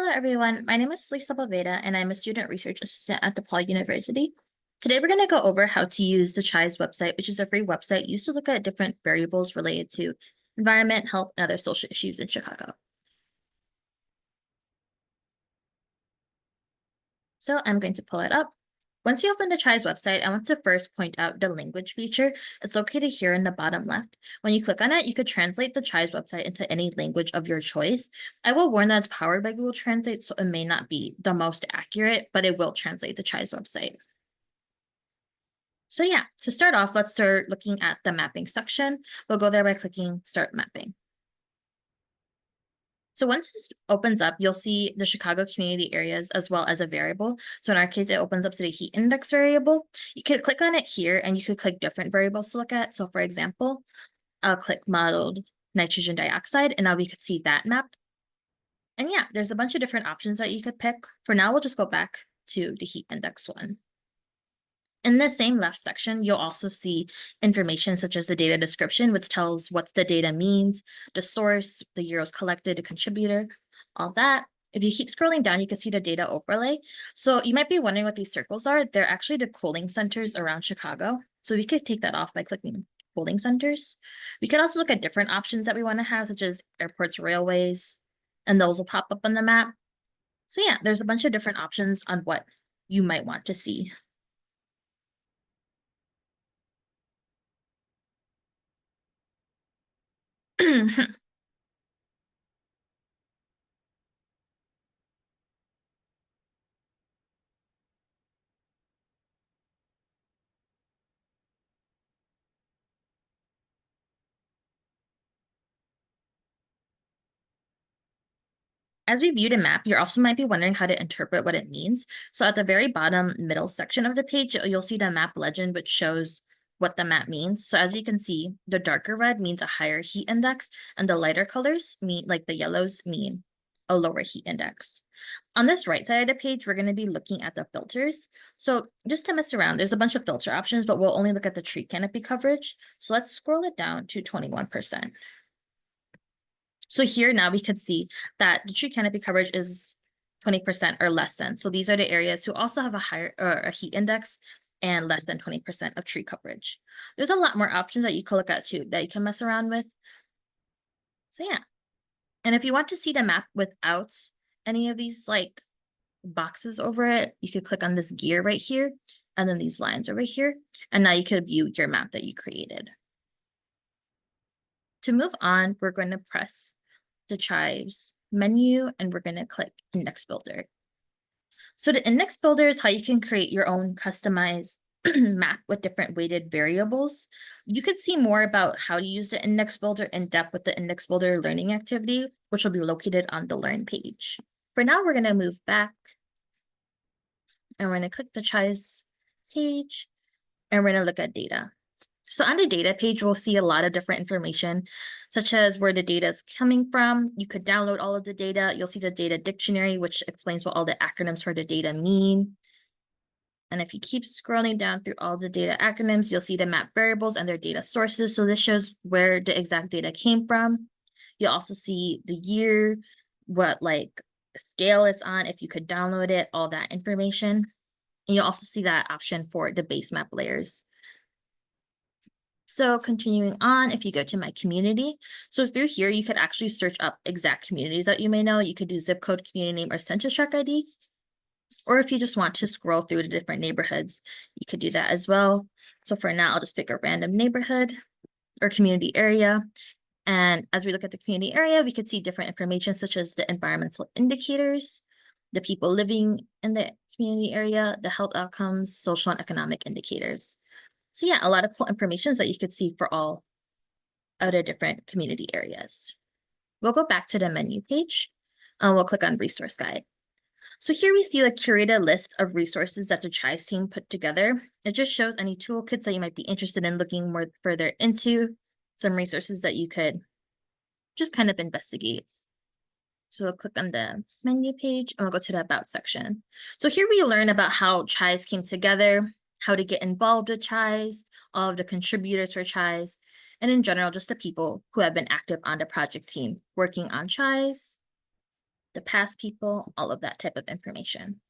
Hello, everyone. My name is Lisa Boveda, and I'm a student research assistant at DePaul University. Today, we're going to go over how to use the ChiVes website, which is a free website used to look at different variables related to environment, health, and other social issues in Chicago. So I'm going to pull it up. Once you open the ChiVes website, I want to first point out the language feature. It's located here in the bottom left. When you click on it, you could translate the ChiVes website into any language of your choice. I will warn that it's powered by Google Translate, so it may not be the most accurate, but it will translate the ChiVes website. So yeah, to start off, let's start looking at the mapping section. We'll go there by clicking Start Mapping. So once this opens up, you'll see the Chicago community areas as well as a variable. So in our case, it opens up to the heat index variable. You could click on it here and you could click different variables to look at. So for example, I'll click modeled nitrogen dioxide and now we could see that mapped. And yeah, there's a bunch of different options that you could pick. For now, we'll just go back to the heat index one. In the same left section, you'll also see information such as the data description, which tells what the data means, the source, the year it was collected, the contributor, all that. If you keep scrolling down, you can see the data overlay. So you might be wondering what these circles are. They're actually the cooling centers around Chicago. So we could take that off by clicking cooling centers. We could also look at different options that we want to have, such as airports, railways, and those will pop up on the map. So yeah, there's a bunch of different options on what you might want to see. As we viewed a map, you also might be wondering how to interpret what it means. So at the very bottom middle section of the page, you'll see the map legend, which shows what the map means. So as we can see, the darker red means a higher heat index, and the lighter colors mean, like the yellows, mean a lower heat index. On this right side of the page, we're going to be looking at the filters. So just to mess around, there's a bunch of filter options, but we'll only look at the tree canopy coverage. So let's scroll it down to 21%. So here now we could see that the tree canopy coverage is 20% or less than. So these are the areas who also have a higher or a heat index and less than 20% of tree coverage. There's a lot more options that you can look at too that you can mess around with. So yeah. And if you want to see the map without any of these like boxes over it, you could click on this gear right here and then these lines over here. And now you could view your map that you created. To move on, we're going to press the ChiVes menu and we're going to click Index Builder. So the Index Builder is how you can create your own customized map with different weighted variables. You could see more about how to use the Index Builder in depth with the Index Builder learning activity, which will be located on the Learn page. For now, we're going to move back and we're going to click the ChiVes page and we're going to look at data. So on the data page, we'll see a lot of different information, such as where the data is coming from. You could download all of the data. You'll see the data dictionary, which explains what all the acronyms for the data mean. And if you keep scrolling down through all the data acronyms, you'll see the map variables and their data sources. So this shows where the exact data came from. You'll also see the year, what like scale it's on, if you could download it, all that information. And you'll also see that option for the base map layers. So continuing on, if you go to my community, so through here, you could actually search up exact communities that you may know. You could do zip code, community name, or census tract ID. Or if you just want to scroll through the different neighborhoods, you could do that as well. So for now, I'll just pick a random neighborhood or community area. And as we look at the community area, we could see different information such as the environmental indicators, the people living in the community area, the health outcomes, social and economic indicators. So yeah, a lot of cool information that you could see for all of the different community areas. We'll go back to the menu page and we'll click on Resource Guide. So here we see a curated list of resources that the ChiVes team put together. It just shows any toolkits that you might be interested in looking more further into, some resources that you could just kind of investigate. So we'll click on the menu page and we'll go to the About section. So here we learn about how ChiVes came together, how to get involved with ChiVes, all of the contributors for ChiVes, and in general, just the people who have been active on the project team working on ChiVes. the past people, all of that type of information.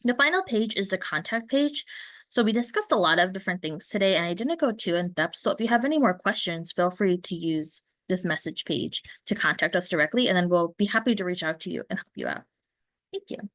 The final page is the contact page. So we discussed a lot of different things today, and I didn't go too in depth. So if you have any more questions, feel free to use this message page to contact us directly, and then we'll be happy to reach out to you and help you out. Thank you.